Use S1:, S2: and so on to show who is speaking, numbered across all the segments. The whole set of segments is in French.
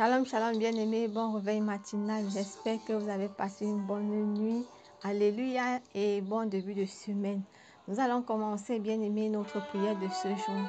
S1: Shalom, shalom, bien-aimés, bon réveil matinal. J'espère que vous avez passé une bonne nuit. Alléluia et bon début de semaine. Nous allons commencer, bien-aimés, notre prière de ce jour.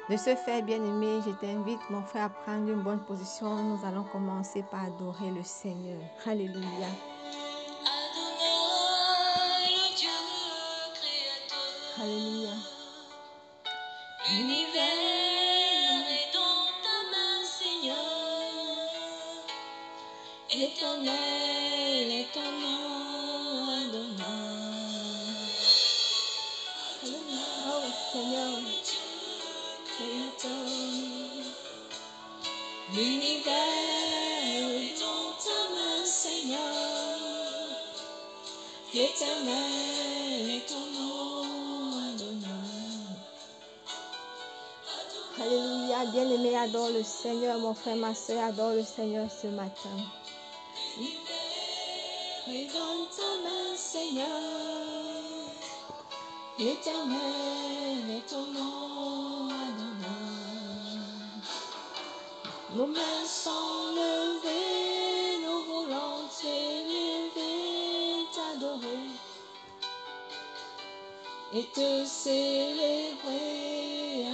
S1: De ce fait, bien-aimé, je t'invite, mon frère, à prendre une bonne position. Nous allons commencer par adorer le Seigneur. Alléluia. Alléluia.
S2: L'univers est dans ta main, Seigneur. Éternel est ton nom, Adonai.
S1: Oh, Seigneur.
S2: Créateur. L'univers est dans ta main, Seigneur. Éternel est ton nom, Adonai.
S1: Alléluia. Bien-aimé, adore le Seigneur. Mon frère, ma soeur, adore le Seigneur ce matin.
S2: Et dans ta main, Seigneur, l'Éternel est ton nom, Adonai. Nos mains sont levées, nos voulons t'élever, t'adorer et te célébrer,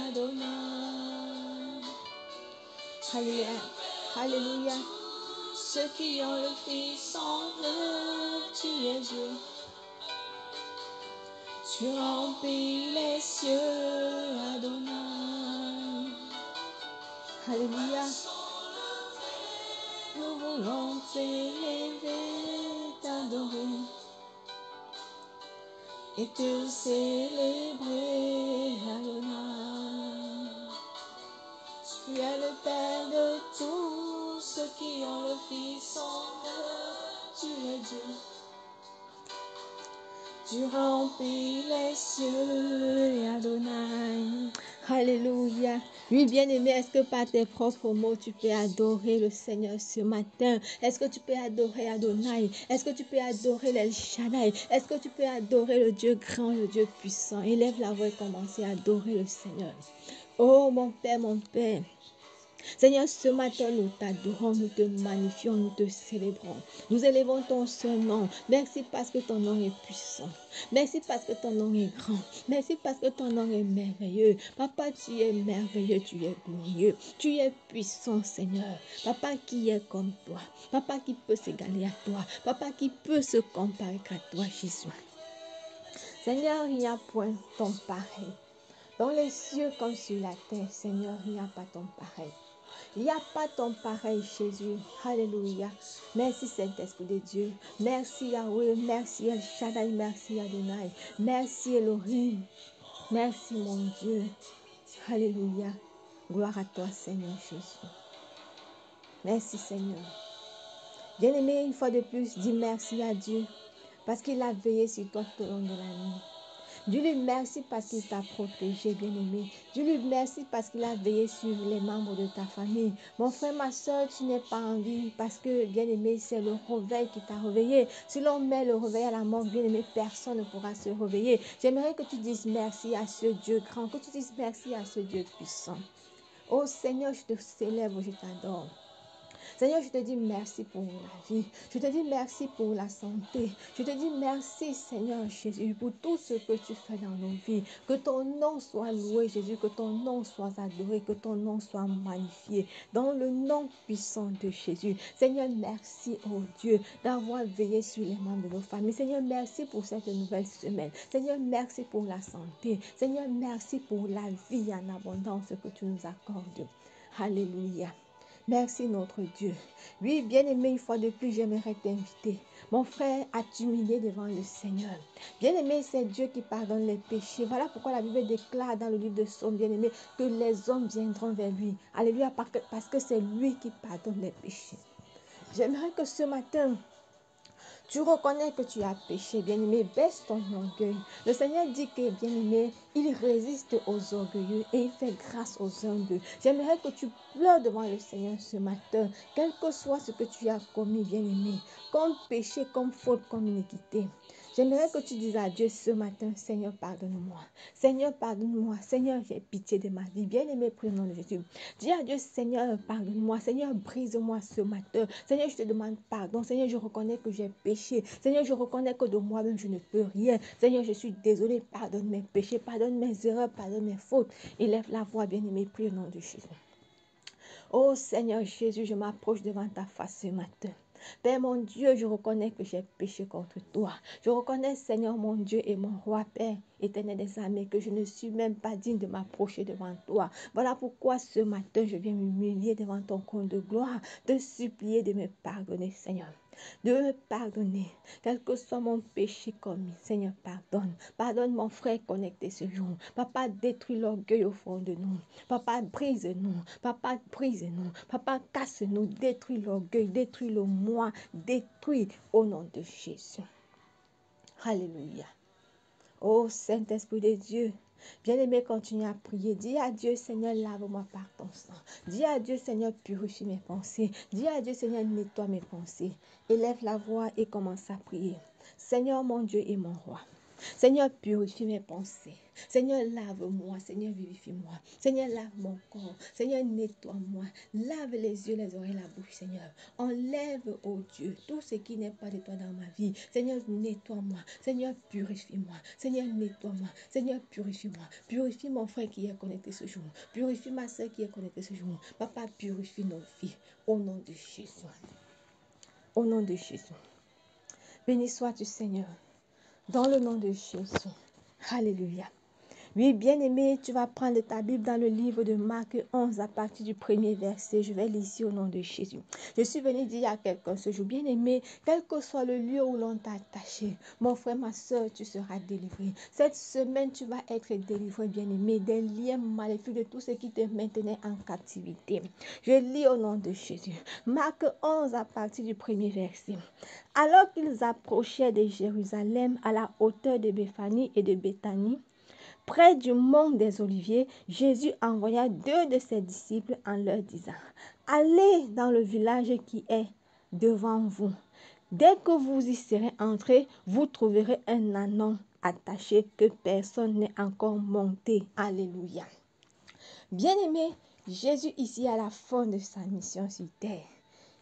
S2: Adonai.
S1: Alléluia. Alléluia.
S2: Ceux qui ont le Fils en eux, tu es Dieu. Tu remplis les cieux, Adonai.
S1: Alléluia.
S2: Nous voulons t'élever, t'adorer et te célébrer, Adonai. Tu es le Père de tous ceux qui ont le Fils en eux, tu es Dieu. Tu remplis les cieux, Adonai.
S1: Alléluia. Oui, bien-aimé, est-ce que par tes propres mots, tu peux adorer le Seigneur ce matin? Est-ce que tu peux adorer Adonai? Est-ce que tu peux adorer l'El Shaddai? Est-ce que tu peux adorer le Dieu grand, le Dieu puissant? Élève la voix et commence à adorer le Seigneur. Oh, mon Père, mon Père. Seigneur, ce matin, nous t'adorons, nous te magnifions, nous te célébrons. Nous élevons ton seul nom. Merci parce que ton nom est puissant. Merci parce que ton nom est grand. Merci parce que ton nom est merveilleux. Papa, tu es merveilleux, tu es glorieux. Tu es puissant, Seigneur. Papa, qui est comme toi? Papa, qui peut s'égaler à toi? Papa, qui peut se comparer à toi, Jésus? Seigneur, il n'y a point ton pareil. Dans les cieux comme sur la terre, Seigneur, il n'y a pas ton pareil. Il n'y a pas ton pareil, Jésus. Alléluia. Merci, Saint-Esprit de Dieu. Merci, Yahweh. Merci, El Shaddai. Merci, Adonai. Merci, Elohim. Merci, mon Dieu. Alléluia. Gloire à toi, Seigneur Jésus. Merci, Seigneur. Bien-aimé, une fois de plus, dis merci à Dieu parce qu'il a veillé sur toi tout au long de la nuit. Dis-lui merci parce qu'il t'a protégé, bien-aimé. Dis-lui merci parce qu'il a veillé sur les membres de ta famille. Mon frère, ma soeur, tu n'es pas en vie parce que, bien-aimé, c'est le réveil qui t'a réveillé. Si l'on met le réveil à la mort, bien-aimé, personne ne pourra se réveiller. J'aimerais que tu dises merci à ce Dieu grand, que tu dises merci à ce Dieu puissant. Oh Seigneur, je te célèbre, je t'adore. Seigneur, je te dis merci pour la vie. Je te dis merci pour la santé. Je te dis merci, Seigneur Jésus, pour tout ce que tu fais dans nos vies. Que ton nom soit loué, Jésus, que ton nom soit adoré, que ton nom soit magnifié. Dans le nom puissant de Jésus. Seigneur, merci, oh Dieu, d'avoir veillé sur les membres de nos familles. Seigneur, merci pour cette nouvelle semaine. Seigneur, merci pour la santé. Seigneur, merci pour la vie en abondance que tu nous accordes. Alléluia. Merci notre Dieu. Oui, bien-aimé, une fois de plus, j'aimerais t'inviter, mon frère, à t'humilier devant le Seigneur. Bien-aimé, c'est Dieu qui pardonne les péchés. Voilà pourquoi la Bible déclare dans le livre de Psaumes, bien-aimé, que les hommes viendront vers lui. Alléluia, parce que c'est lui qui pardonne les péchés. J'aimerais que ce matin, tu reconnais que tu as péché, bien-aimé, baisse ton orgueil. Le Seigneur dit que, bien-aimé, il résiste aux orgueilleux et il fait grâce aux humbles. J'aimerais que tu pleures devant le Seigneur ce matin, quel que soit ce que tu as commis, bien-aimé, comme péché, comme faute, comme iniquité. J'aimerais que tu dises à Dieu ce matin, Seigneur, pardonne-moi. Seigneur, pardonne-moi. Seigneur, j'ai pitié de ma vie. Bien-aimé, prie au nom de Jésus. Dis à Dieu, Seigneur, pardonne-moi. Seigneur, brise-moi ce matin. Seigneur, je te demande pardon. Seigneur, je reconnais que j'ai péché. Seigneur, je reconnais que de moi-même, je ne peux rien. Seigneur, je suis désolé. Pardonne mes péchés, pardonne mes erreurs, pardonne mes fautes. Élève la voix, bien-aimé, prie au nom de Jésus. Oh Seigneur Jésus, je m'approche devant ta face ce matin. Père mon Dieu, je reconnais que j'ai péché contre toi. Je reconnais, Seigneur mon Dieu et mon roi, Père éternel des armées, que je ne suis même pas digne de m'approcher devant toi. Voilà pourquoi ce matin, je viens m'humilier devant ton trône de gloire, te supplier de me pardonner, Seigneur. De me pardonner, quel que soit mon péché commis. Seigneur, pardonne. Pardonne mon frère connecté ce jour. Papa, détruis l'orgueil au fond de nous. Papa, brise-nous. Papa, brise-nous. Papa, casse-nous. Détruis l'orgueil. Détruis le moi. Détruis au nom de Jésus. Alléluia. Oh Saint-Esprit de Dieu, bien-aimé, continue à prier. Dis à Dieu, Seigneur, lave-moi par ton sang. Dis à Dieu, Seigneur, purifie mes pensées. Dis à Dieu, Seigneur, nettoie mes pensées. Élève la voix et commence à prier. Seigneur, mon Dieu et mon roi. Seigneur, purifie mes pensées. Seigneur, lave-moi. Seigneur, vivifie-moi. Seigneur, lave mon corps. Seigneur, nettoie-moi. Lave les yeux, les oreilles, la bouche, Seigneur. Enlève, oh Dieu, tout ce qui n'est pas de toi dans ma vie. Seigneur, nettoie-moi. Seigneur, purifie-moi. Seigneur, nettoie-moi. Seigneur, purifie-moi. Purifie mon frère qui est connecté ce jour. Purifie ma soeur qui est connectée ce jour. Papa, purifie nos vies. Au nom de Jésus. Au nom de Jésus. Béni sois-tu, Seigneur. Dans le nom de Jésus. Alléluia. Oui, bien-aimé, tu vas prendre ta Bible dans le livre de Marc 11 à partir du premier verset. Je vais lire ici au nom de Jésus. Je suis venu dire à quelqu'un ce jour, bien-aimé, quel que soit le lieu où l'on t'a attaché, mon frère, ma soeur, tu seras délivré. Cette semaine, tu vas être délivré, bien-aimé, des liens maléfiques, de tout ce qui te maintenait en captivité. Je lis au nom de Jésus. Marc 11 à partir du premier verset. Alors qu'ils approchaient de Jérusalem à la hauteur de Béphanie et de Béthanie, près du mont des Oliviers, Jésus envoya 2 de ses disciples en leur disant, « Allez dans le village qui est devant vous. Dès que vous y serez entrés, vous trouverez un ânon attaché que personne n'est encore monté. » Alléluia. Bien-aimé, Jésus ici à la fin de sa mission sur terre.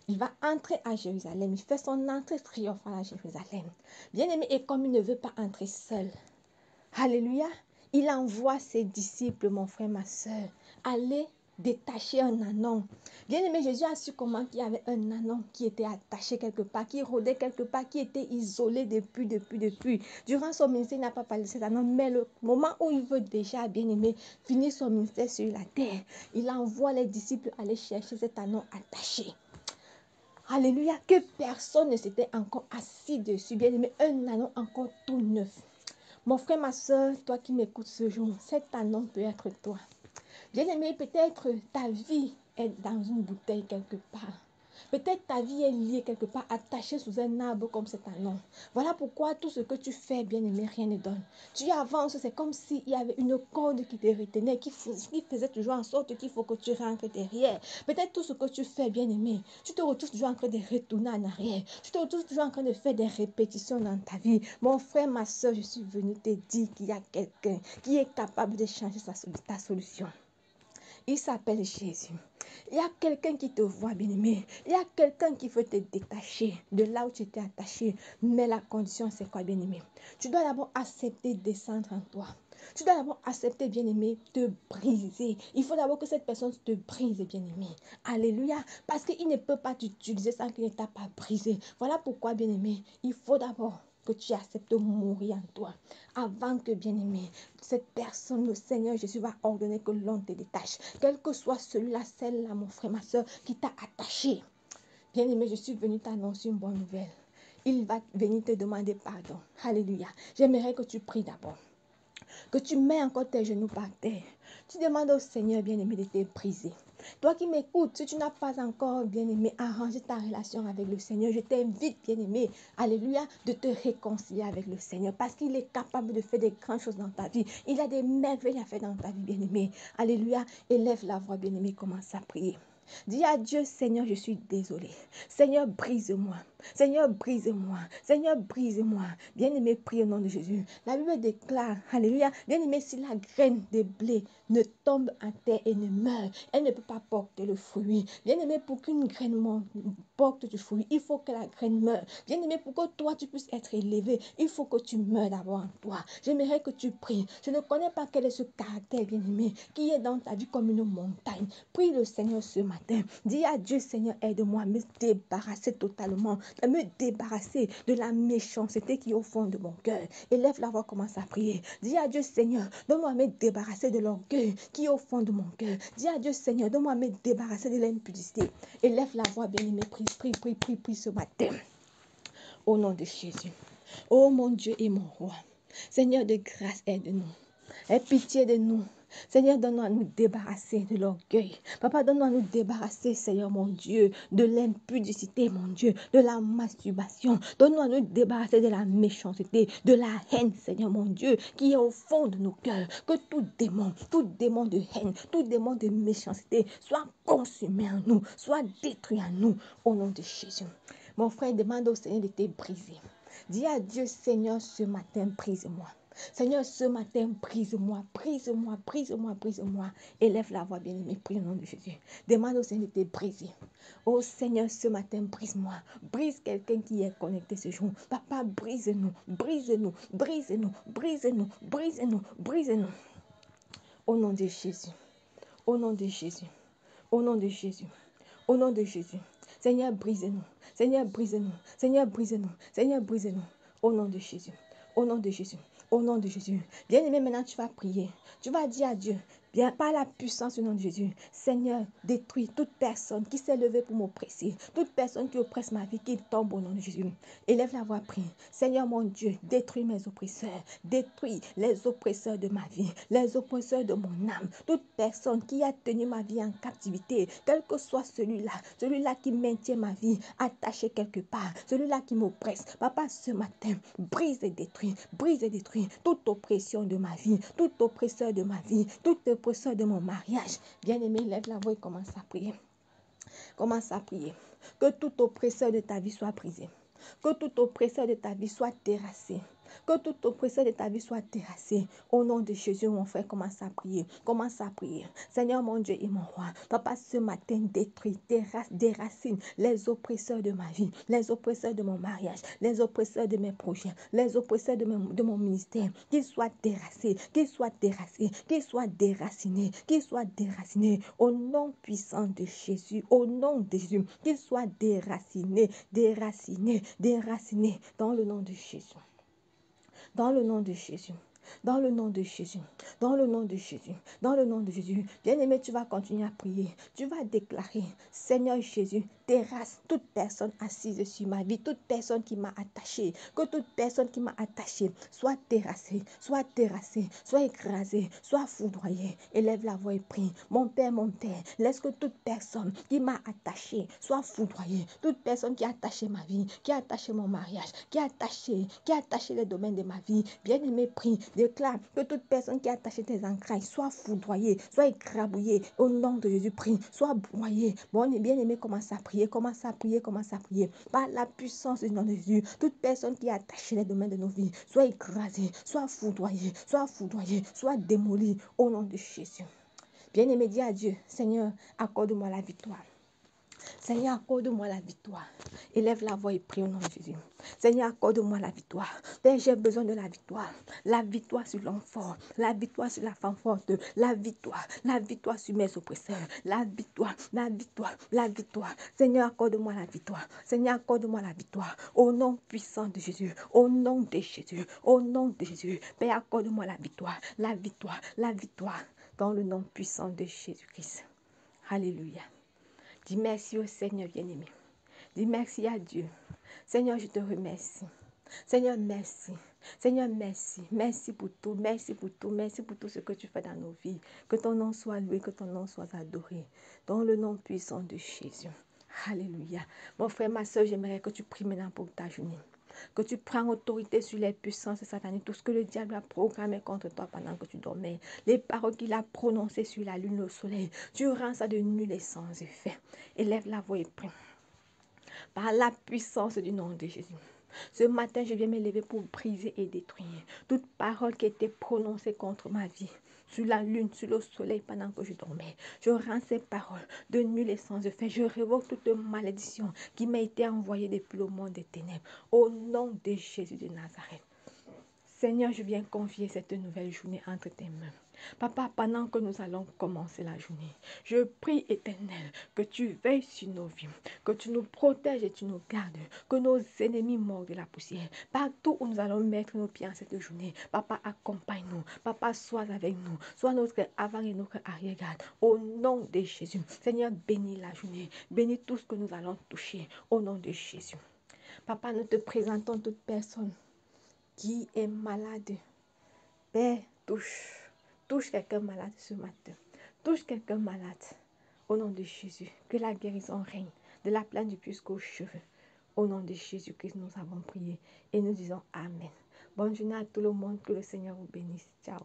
S1: Il va entrer à Jérusalem. Il fait son entrée triomphale à Jérusalem. Bien-aimé, et comme il ne veut pas entrer seul, alléluia, il envoie ses disciples, mon frère, ma soeur, aller détacher un ânon. Bien-aimé, Jésus a su comment il y avait un ânon qui était attaché quelque part, qui rôdait quelque part, qui était isolé depuis. Durant son ministère, il n'a pas parlé de cet ânon, mais le moment où il veut déjà, bien-aimé, finir son ministère sur la terre, il envoie les disciples aller chercher cet ânon attaché. Alléluia, que personne ne s'était encore assis dessus, bien-aimé, un ânon encore tout neuf. Mon frère, ma soeur, toi qui m'écoutes ce jour, cet ânon peut être toi. Bien-aimé, peut-être ta vie est dans une bouteille quelque part. Peut-être ta vie est liée quelque part, attachée sous un arbre comme cet ânon. Voilà pourquoi tout ce que tu fais, bien-aimé, rien ne donne. Tu avances, c'est comme s'il y avait une corde qui te retenait, qui faisait toujours en sorte qu'il faut que tu rentres derrière. Peut-être tout ce que tu fais, bien-aimé, tu te retrouves toujours en train de retourner en arrière. Tu te retrouves toujours en train de faire des répétitions dans ta vie. Mon frère, ma soeur, je suis venue te dire qu'il y a quelqu'un qui est capable de changer ta solution. Il s'appelle Jésus. Il y a quelqu'un qui te voit, bien-aimé. Il y a quelqu'un qui veut te détacher de là où tu étais attaché. Mais la condition, c'est quoi, bien-aimé? Tu dois d'abord accepter de descendre en toi. Tu dois d'abord accepter, bien-aimé, te briser. Il faut d'abord que cette personne te brise, bien-aimé. Alléluia. Parce qu'il ne peut pas t'utiliser sans qu'il ne t'a pas brisé. Voilà pourquoi, bien-aimé, il faut d'abord que tu acceptes de mourir en toi. Avant que, bien-aimé, cette personne, le Seigneur Jésus va ordonner que l'on te détache. Quel que soit celui-là, celle-là, mon frère, ma soeur, qui t'a attaché. Bien-aimé, je suis venu t'annoncer une bonne nouvelle. Il va venir te demander pardon. Alléluia. J'aimerais que tu pries d'abord. Que tu mets encore tes genoux par terre. Tu demandes au Seigneur, bien-aimé, de te briser. Toi qui m'écoutes, si tu n'as pas encore, bien-aimé, arrangé ta relation avec le Seigneur, je t'invite, bien-aimé, alléluia, de te réconcilier avec le Seigneur parce qu'il est capable de faire des grandes choses dans ta vie. Il a des merveilles à faire dans ta vie, bien-aimé. Alléluia, élève la voix, bien-aimé, commence à prier. Dis à Dieu, Seigneur, je suis désolé. Seigneur, brise-moi. Seigneur, brise-moi. Seigneur, brise-moi. Bien-aimé, prie au nom de Jésus. La Bible déclare, alléluia, bien-aimé, si la graine de blé ne tombe à terre et ne meurt, elle ne peut pas porter le fruit. Bien-aimé, pour qu'une graine porte du fruit, il faut que la graine meure. Bien-aimé, pour que toi, tu puisses être élevé, il faut que tu meurs d'abord en toi. J'aimerais que tu pries. Je ne connais pas quel est ce caractère, bien-aimé, qui est dans ta vie comme une montagne. Prie le Seigneur ce matin. Dis à Dieu, Seigneur, aide-moi à me débarrasser totalement, à me débarrasser de la méchanceté qui est au fond de mon cœur. Élève la voix, commence à prier. Dis à Dieu, Seigneur, donne-moi à me débarrasser de l'orgueil qui est au fond de mon cœur. Dis à Dieu, Seigneur, donne-moi à me débarrasser de l'impudicité. Élève la voix, bien-aimé, prie, prie, prie, prie, prie ce matin. Au nom de Jésus. Oh mon Dieu et mon roi. Seigneur de grâce, aide-nous. Aie pitié de nous. Seigneur, donne-nous à nous débarrasser de l'orgueil. Papa, donne-nous à nous débarrasser, Seigneur mon Dieu, de l'impudicité, mon Dieu, de la masturbation. Donne-nous à nous débarrasser de la méchanceté, de la haine, Seigneur mon Dieu, qui est au fond de nos cœurs. Que tout démon de haine, tout démon de méchanceté soit consumé en nous, soit détruit en nous, au nom de Jésus. Mon frère, demande au Seigneur de te briser. Dis à Dieu, Seigneur, ce matin, brise-moi. Seigneur, ce matin, brise-moi, brise-moi, brise-moi, brise-moi. Élève la voix, bien-aimé, prie au nom de Jésus. Demande au Seigneur de te briser. Oh Seigneur, ce matin, brise-moi. Brise quelqu'un qui est connecté ce jour. Papa, brise-nous, brise-nous, brise-nous, brise-nous, brise-nous, brise-nous. Au nom de Jésus. Au nom de Jésus. Au nom de Jésus. Au nom de Jésus. Seigneur, brise-nous. Seigneur, brise-nous. Seigneur, brise-nous. Seigneur, brise-nous. Au nom de Jésus. Au nom de Jésus. Au nom de Jésus. Bien-aimé, maintenant tu vas prier. Tu vas dire à Dieu, bien, par la puissance du nom de Jésus, Seigneur, détruis toute personne qui s'est levée pour m'oppresser. Toute personne qui oppresse ma vie, qui tombe au nom de Jésus. Élève la voix, prie. Seigneur mon Dieu, détruis mes oppresseurs. Détruis les oppresseurs de ma vie. Les oppresseurs de mon âme. Toute personne qui a tenu ma vie en captivité, quel que soit celui-là qui maintient ma vie attachée quelque part, celui-là qui m'oppresse. Papa, ce matin, brise et détruis toute oppression de ma vie, tout oppresseur de ma vie, tout oppresseur de mon mariage. Bien-aimé, lève la voix et commence à prier. Commence à prier. Que tout oppresseur de ta vie soit brisé. Que tout oppresseur de ta vie soit terrassé. Que tout oppresseur de ta vie soit terrassé. Au nom de Jésus, mon frère, commence à prier. Commence à prier. Seigneur, mon Dieu et mon roi, Papa, ce matin, détruis, déracine les oppresseurs de ma vie, les oppresseurs de mon mariage, les oppresseurs de mes projets, les oppresseurs de mon ministère. Qu'ils soient terrassés, qu'ils soient terrassés, qu'ils soient déracinés, qu'ils soient déracinés. Au nom puissant de Jésus, au nom de Jésus, qu'ils soient déracinés, déracinés, déracinés, dans le nom de Jésus. Dans le nom de Jésus. Dans le nom de Jésus. Dans le nom de Jésus. Dans le nom de Jésus. Bien-aimé, tu vas continuer à prier. Tu vas déclarer, Seigneur Jésus, terrasse toute personne assise sur ma vie, toute personne qui m'a attaché. Que toute personne qui m'a attaché soit terrassée, soit écrasée, soit foudroyée. Élève la voix et prie. Mon Père, laisse que toute personne qui m'a attaché soit foudroyée. Toute personne qui a attaché ma vie, qui a attaché mon mariage, qui a attaché les domaines de ma vie. Bien-aimé, prie, déclare que toute personne qui a attaché tes entrailles soit foudroyée, soit écrabouillée. Au nom de Jésus, prie, soit broyée. Bon, bien-aimé, commence à prier, commence à prier, commence à prier. Par la puissance du nom de Jésus, toute personne qui a attaché les domaines de nos vies, soit écrasée, soit foudroyée, soit démolie. Au nom de Jésus. Bien-aimé, dis à Dieu, Seigneur, accorde-moi la victoire. Seigneur, accorde-moi la victoire. Élève la voix et prie au nom de Jésus. Seigneur, accorde-moi la victoire. Père, j'ai besoin de la victoire. La victoire sur l'homme fort. La victoire sur la femme forte. La victoire sur mes oppresseurs. La victoire. Seigneur, accorde-moi la victoire. Seigneur, accorde-moi la victoire. Au nom puissant de Jésus. Au nom de Jésus. Au nom de Jésus. Père, accorde-moi la victoire. La victoire. Dans le nom puissant de Jésus-Christ. Alléluia. Dis merci au Seigneur bien-aimé. Dis merci à Dieu. Seigneur, je te remercie. Seigneur, merci. Seigneur, merci. Merci pour tout. Merci pour tout. Merci pour tout ce que tu fais dans nos vies. Que ton nom soit loué, que ton nom soit adoré. Dans le nom puissant de Jésus. Alléluia. Mon frère, ma soeur, j'aimerais que tu pries maintenant pour ta journée. Que tu prends autorité sur les puissances sataniques, tout ce que le diable a programmé contre toi pendant que tu dormais, les paroles qu'il a prononcées sur la lune, le soleil, tu rends ça de nul et sans effet. Élève la voix et prie. par la puissance du nom de Jésus. Ce matin, je viens me lever pour briser et détruire toute parole qui était prononcée contre ma vie, sur la lune, sur le soleil pendant que je dormais. Je rends ces paroles de nul et sans effet. Je révoque toute malédiction qui m'a été envoyée depuis le monde des ténèbres. Au nom de Jésus de Nazareth. Seigneur, je viens confier cette nouvelle journée entre tes mains. Papa, pendant que nous allons commencer la journée, je prie, Éternel, que tu veilles sur nos vies, que tu nous protèges et tu nous gardes, que nos ennemis mordent de la poussière. Partout où nous allons mettre nos pieds en cette journée, Papa, accompagne-nous. Papa, sois avec nous. Sois notre avant et notre arrière-garde. Au nom de Jésus. Seigneur, bénis la journée. Bénis tout ce que nous allons toucher. Au nom de Jésus. Papa, nous te présentons toute personne qui est malade. Père, touche quelqu'un malade ce matin. Touche quelqu'un malade. Au nom de Jésus, que la guérison règne de la plaine du puits jusqu'aux cheveux. Au nom de Jésus-Christ, nous avons prié et nous disons Amen. Bonne journée à tout le monde, que le Seigneur vous bénisse. Ciao.